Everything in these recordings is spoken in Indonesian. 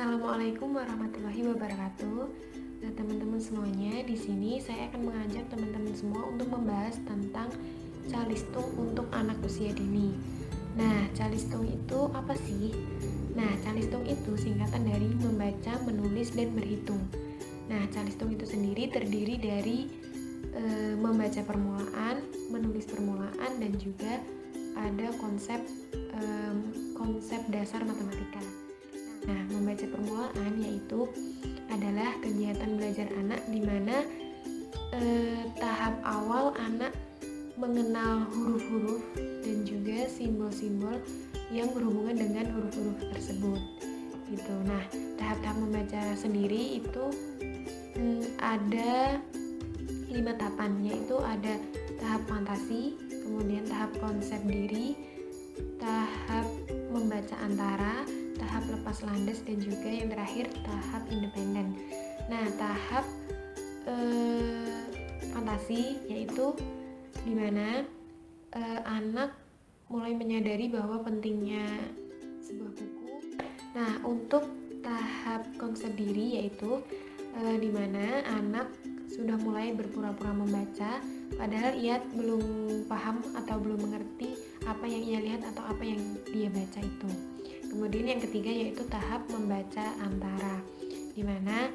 Assalamualaikum warahmatullahi wabarakatuh. Nah, teman-teman semuanya, di sini saya akan mengajak teman-teman semua untuk membahas tentang calistung untuk anak usia dini. Nah, calistung itu apa sih? Nah, calistung itu singkatan dari membaca, menulis, dan berhitung. Nah, calistung itu sendiri terdiri dari membaca permulaan, menulis permulaan, dan juga ada konsep dasar matematika. Nah, membaca permulaan yaitu adalah kegiatan belajar anak di mana tahap awal anak mengenal huruf-huruf dan juga simbol-simbol yang berhubungan dengan huruf-huruf tersebut. Gitu. Nah, tahap-tahap membaca sendiri itu ada 5 tahapan, yaitu ada tahap fantasi, kemudian tahap konsep diri, tahap membaca antara, tahap lepas landas, dan juga yang terakhir tahap independen. Nah, tahap fantasi yaitu dimana anak mulai menyadari bahwa pentingnya sebuah buku. Nah, untuk tahap konsep diri yaitu dimana anak sudah mulai berpura-pura membaca padahal ia belum paham atau belum mengerti apa yang ia lihat atau apa yang dia baca itu. Kemudian yang ketiga yaitu tahap membaca antara, di mana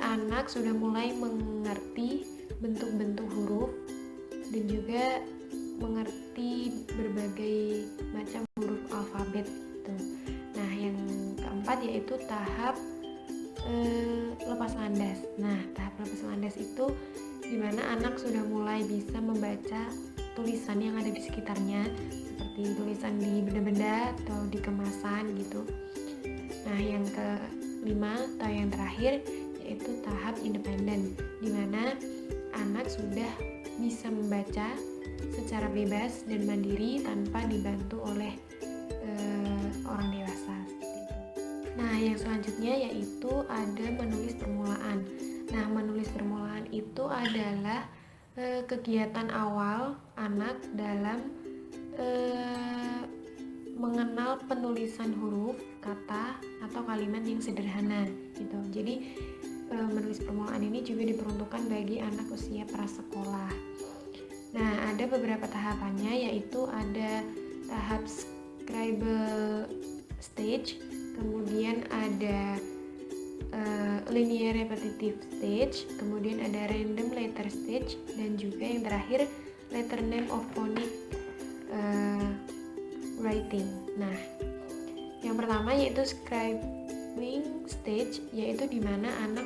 anak sudah mulai mengerti bentuk-bentuk huruf dan juga mengerti berbagai macam huruf alfabet gitu. Nah, yang keempat yaitu tahap lepas landas. Nah, tahap lepas landas itu di mana anak sudah mulai bisa membaca tulisan yang ada di sekitarnya, seperti tulisan di benda-benda atau di kemasan gitu. Nah, yang kelima atau yang terakhir yaitu tahap independen, di mana anak sudah bisa membaca secara bebas dan mandiri tanpa dibantu oleh orang dewasa. Nah, yang selanjutnya yaitu ada menulis permulaan. Nah, menulis permulaan itu adalah kegiatan awal anak dalam mengenal penulisan huruf, kata, atau kalimat yang sederhana gitu. Jadi menulis permulaan ini juga diperuntukkan bagi anak usia prasekolah. Nah, ada beberapa tahapannya, yaitu ada tahap scribble stage, kemudian ada linear repetitive stage, kemudian ada random letter stage, dan juga yang terakhir letter name of phonic writing. Nah, yang pertama yaitu scribbling stage, yaitu dimana anak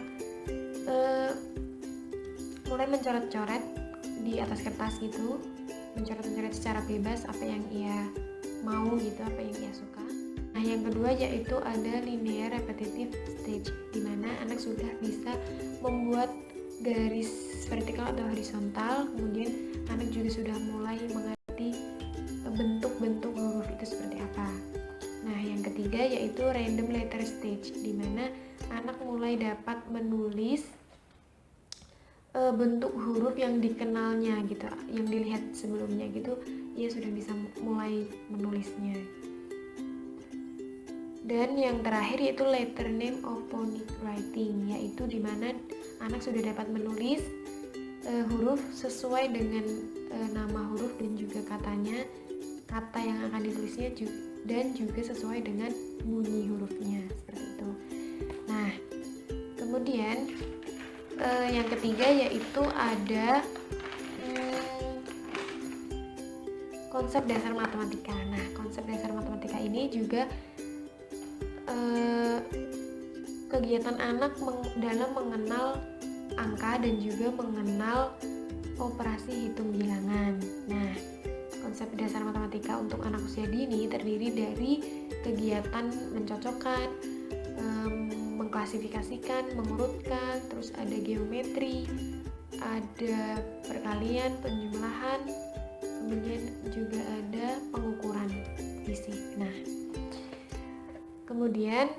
mulai mencoret-coret di atas kertas gitu, mencoret-coret secara bebas apa yang ia mau gitu, apa yang ia suka. Nah, yang kedua yaitu ada linear repetitive stage, di mana anak sudah bisa membuat garis vertikal atau horizontal, kemudian anak juga sudah mulai mengerti bentuk-bentuk huruf itu seperti apa. Nah, yang ketiga yaitu random letter stage, di mana anak mulai dapat menulis bentuk huruf yang dikenalnya gitu, yang dilihat sebelumnya gitu, ia sudah bisa mulai menulisnya. Dan yang terakhir yaitu letter name of phonic writing, yaitu dimana anak sudah dapat menulis huruf sesuai dengan nama huruf dan juga katanya, kata yang akan ditulisnya dan juga sesuai dengan bunyi hurufnya, seperti itu. Nah, kemudian yang ketiga yaitu ada konsep dasar matematika. Nah, konsep dasar matematika ini juga kegiatan anak dalam mengenal angka dan juga mengenal operasi hitung bilangan. Nah, konsep dasar matematika untuk anak usia dini terdiri dari kegiatan mencocokkan, mengklasifikasikan, mengurutkan, terus ada geometri, ada perkalian, penjumlahan, kemudian juga ada pengukuran fisik. Nah, kemudian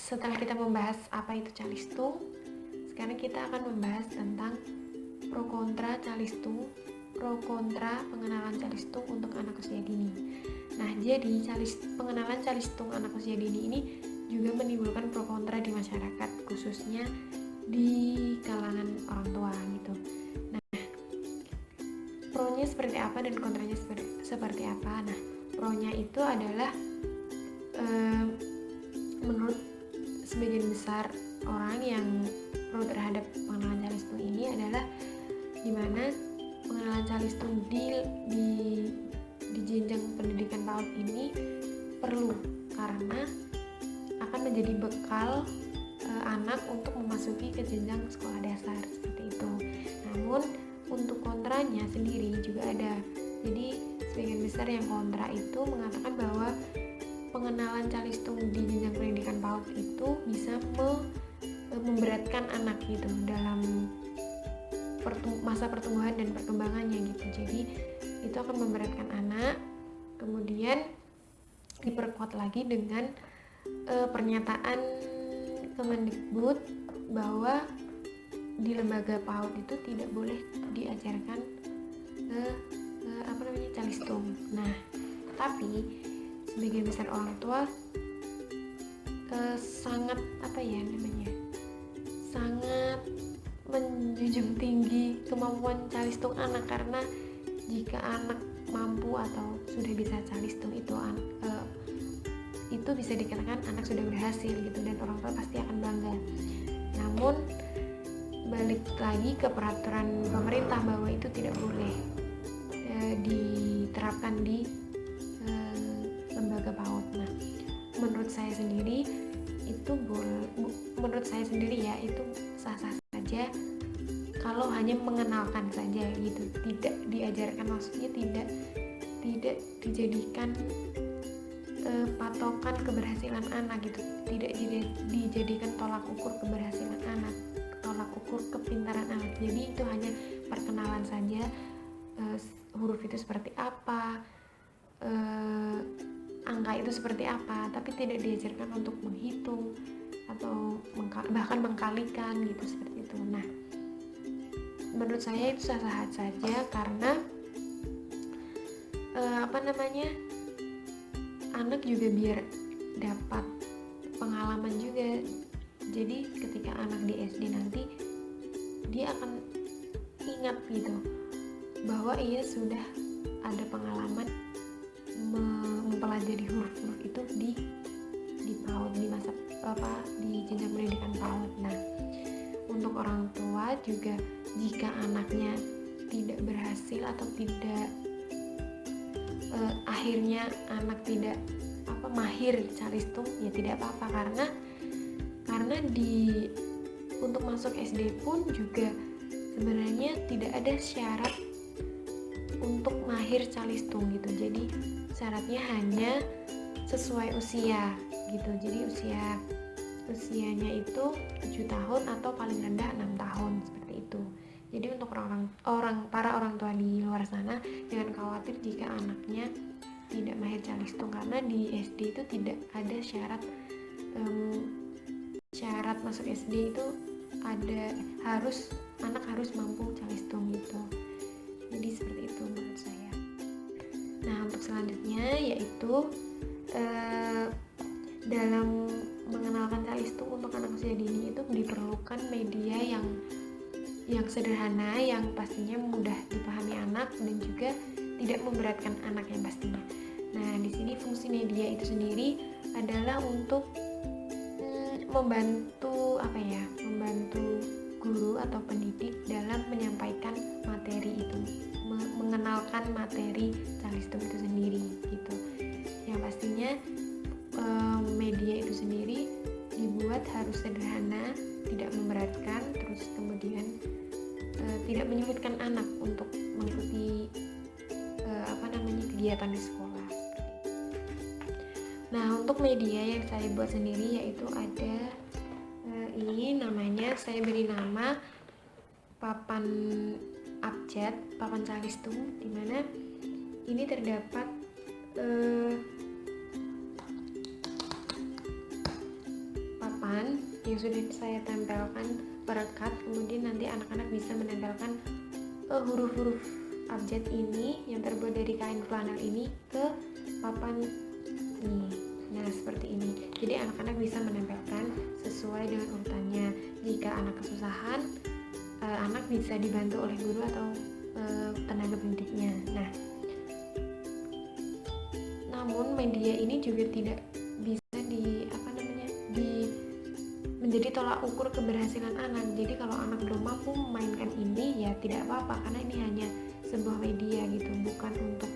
setelah kita membahas apa itu calistung, sekarang kita akan membahas tentang pro kontra calistung, pro kontra pengenalan calistung untuk anak usia dini. Nah, jadi pengenalan calistung anak usia dini ini juga menimbulkan pro kontra di masyarakat, khususnya di kalangan orang tua gitu. Nah, pro-nya seperti apa dan kontranya seperti apa? Nah, pro-nya itu adalah menurut sebagian besar orang yang pro terhadap pengenalan calistung ini adalah dimana pengenalan calistung di jenjang pendidikan PAUD ini perlu, karena akan menjadi bekal anak untuk memasuki ke jenjang sekolah dasar seperti itu. Namun untuk kontranya sendiri juga ada. Jadi sebagian besar yang kontra itu mengatakan bahwa pengenalan calistung di jenjang pendidikan PAUD itu bisa memberatkan anak gitu dalam masa pertumbuhan dan perkembangannya gitu. Jadi itu akan memberatkan anak. Kemudian diperkuat lagi dengan pernyataan Kemendikbud bahwa di lembaga PAUD itu tidak boleh diajarkan calistung. Nah, tapi sebagian besar orang tua sangat sangat menjunjung tinggi kemampuan calistung anak, karena jika anak mampu atau sudah bisa calistung itu bisa dikatakan anak sudah berhasil gitu, dan orang tua pasti akan bangga. Namun balik lagi ke peraturan pemerintah bahwa itu tidak boleh diterapkan di lembaga PAUD. Nah, menurut saya sendiri itu itu sah-sah saja kalau hanya mengenalkan saja gitu, tidak diajarkan, maksudnya tidak dijadikan patokan keberhasilan anak gitu, tidak dijadikan tolak ukur keberhasilan anak, tolak ukur kepintaran anak. Jadi itu hanya perkenalan saja, huruf itu seperti apa, angka itu seperti apa, tapi tidak diajarkan untuk menghitung atau bahkan mengkalikan gitu, seperti itu. Nah, menurut saya itu sah-sah saja, karena anak juga biar dapat pengalaman juga. Jadi ketika anak di SD nanti dia akan ingat gitu bahwa ia sudah ada pengalaman mempelajari huruf-huruf itu di PAUD, di jenjang pendidikan PAUD. Nah, untuk orang tua juga, jika anaknya tidak berhasil atau tidak akhirnya anak tidak mahir calistung, ya tidak apa-apa, karena untuk masuk SD pun juga sebenarnya tidak ada syarat untuk mahir calistung gitu. Jadi syaratnya hanya sesuai usia gitu. Jadi usianya itu 7 tahun atau paling rendah 6 tahun seperti itu. Jadi untuk para orang tua di luar sana, jangan khawatir jika anaknya tidak mahir calistung, karena di SD itu tidak ada syarat masuk SD itu anak harus mampu calistung gitu. Jadi seperti itu menurut saya. Nah, untuk selanjutnya yaitu dalam mengenalkan calistung untuk anak usia dini itu diperlukan media yang sederhana, yang pastinya mudah dipahami anak dan juga tidak memberatkan anak yang pastinya. Nah, di sini fungsi media itu sendiri adalah untuk membantu guru atau pendidik dalam menyampaikan materi itu, mengenalkan materi calistung itu sendiri gitu. Yang pastinya media itu sendiri dibuat harus sederhana, tidak memberatkan, terus kemudian tidak menyulitkan anak untuk mengikuti kegiatan di sekolah. Nah, untuk media yang saya buat sendiri yaitu ada ini namanya, saya beri nama papan abjad, papan calistung, di mana ini terdapat papan yang sudah saya tempelkan perekat, kemudian nanti anak-anak bisa menempelkan huruf-huruf abjad ini yang terbuat dari kain flanel ini ke papan ini. Nah, seperti ini. Jadi anak-anak bisa menempelkan sesuai dengan urutannya. Jika anak kesusahan, anak bisa dibantu oleh guru atau tenaga pendidiknya. Nah, namun media ini juga tidak bisa menjadi tolak ukur keberhasilan anak. Jadi kalau anak belum mampu memainkan ini, ya tidak apa-apa, karena ini hanya sebuah media gitu, bukan untuk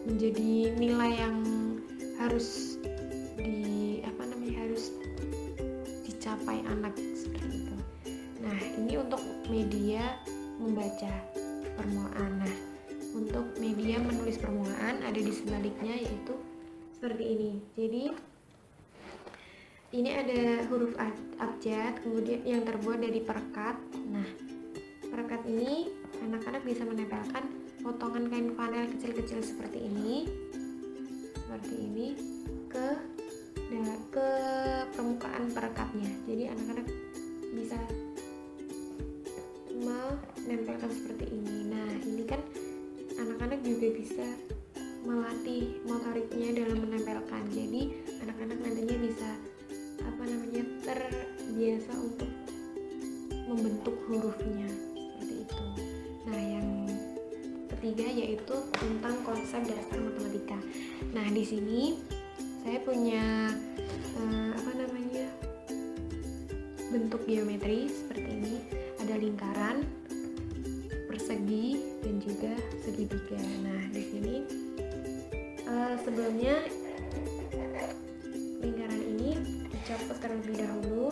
menjadi nilai yang harus harus dicapai anak seperti itu. Nah, ini untuk media membaca permulaan. Nah, untuk media menulis permulaan ada di sebaliknya, yaitu seperti ini. Jadi ini ada huruf abjad, kemudian yang terbuat dari perekat. Nah, perekat ini anak-anak bisa menempelkan potongan kain flanel kecil-kecil seperti ini ke permukaan perekatnya. Jadi anak-anak bisa menempelkan seperti ini. Nah, ini kan anak-anak juga bisa melatih motoriknya dalam menempelkan. Jadi anak-anak nantinya bisa terbiasa untuk membentuk hurufnya seperti itu. Nah, yang ketiga yaitu tentang konsep dasar matematika. Nah, di sini saya punya bentuk geometri seperti ini. Ada lingkaran, persegi, dan juga segitiga. Nah, di sini sebelumnya lingkaran ini dicopot terlebih dahulu.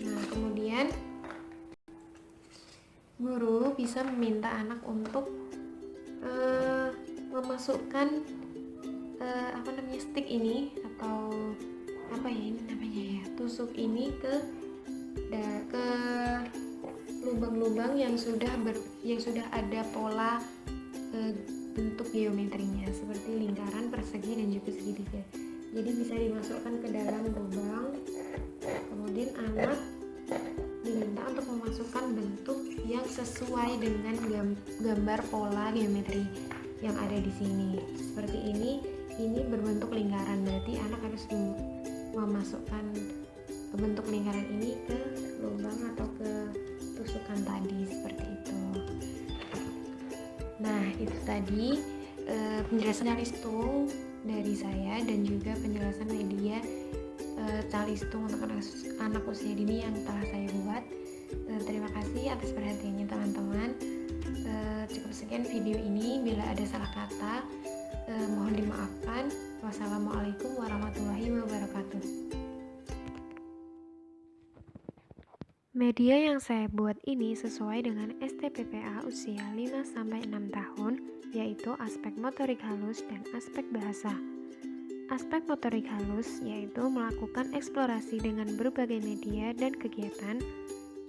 Nah, kemudian guru bisa meminta anak untuk memasukkan stick ini atau tusuk ini ke lubang-lubang yang sudah ada pola bentuk geometrinya seperti lingkaran, persegi, dan juga segitiga. Jadi bisa dimasukkan ke dalam lubang. Kemudian anak diminta untuk memasukkan bentuk yang sesuai dengan gambar pola geometri yang ada di sini. Seperti ini berbentuk lingkaran, berarti anak harus memasukkan bentuk lingkaran ini ke lubang atau ke tusukan tadi, seperti itu. Nah, itu tadi penjelasan calistung dari saya dan juga penjelasan media calistung untuk anak usia dini yang telah saya buat. Terima kasih atas perhatiannya teman-teman. Cukup sekian video ini. Bila ada salah kata, mohon dimaafkan. Wassalamualaikum warahmatullahi wabarakatuh. Media yang saya buat ini sesuai dengan STPPA usia 5-6 tahun, yaitu aspek motorik halus dan aspek bahasa. Aspek motorik halus yaitu melakukan eksplorasi dengan berbagai media dan kegiatan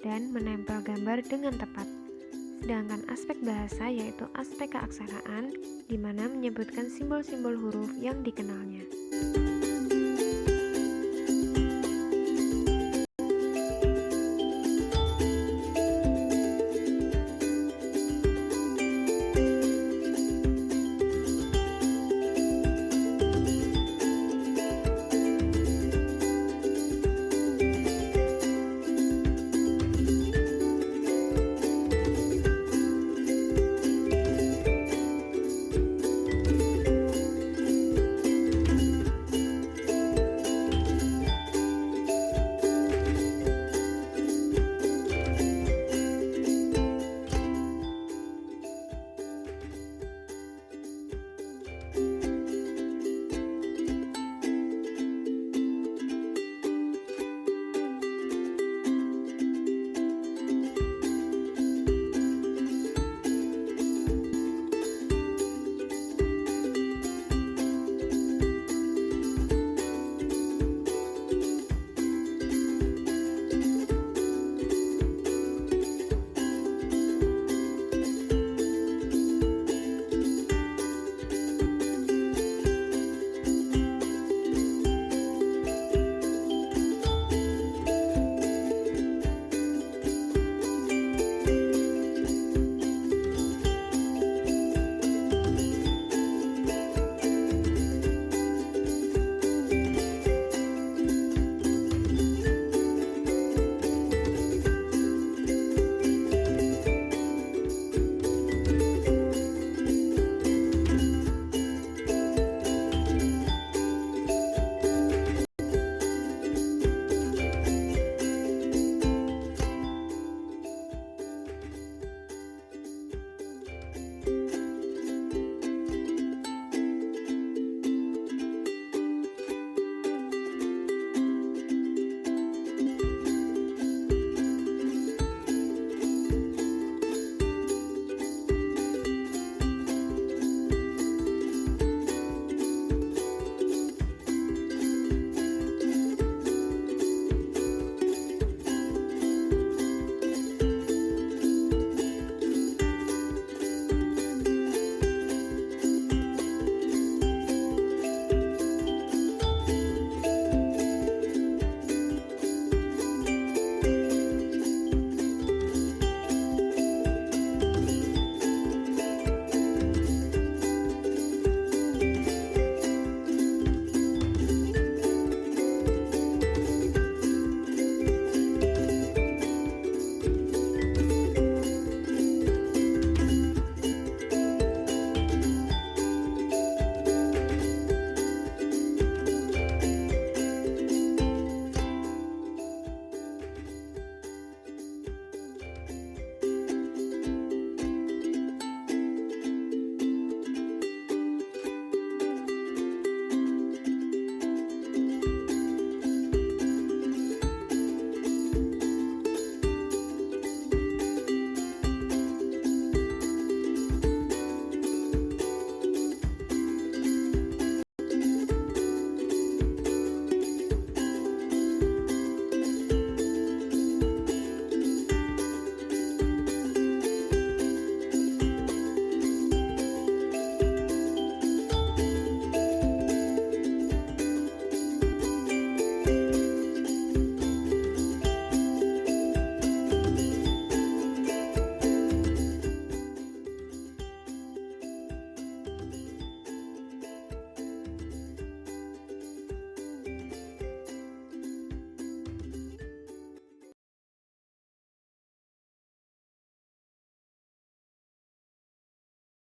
dan menempel gambar dengan tepat. Sedangkan aspek bahasa yaitu aspek keaksaraan, di mana menyebutkan simbol-simbol huruf yang dikenalnya.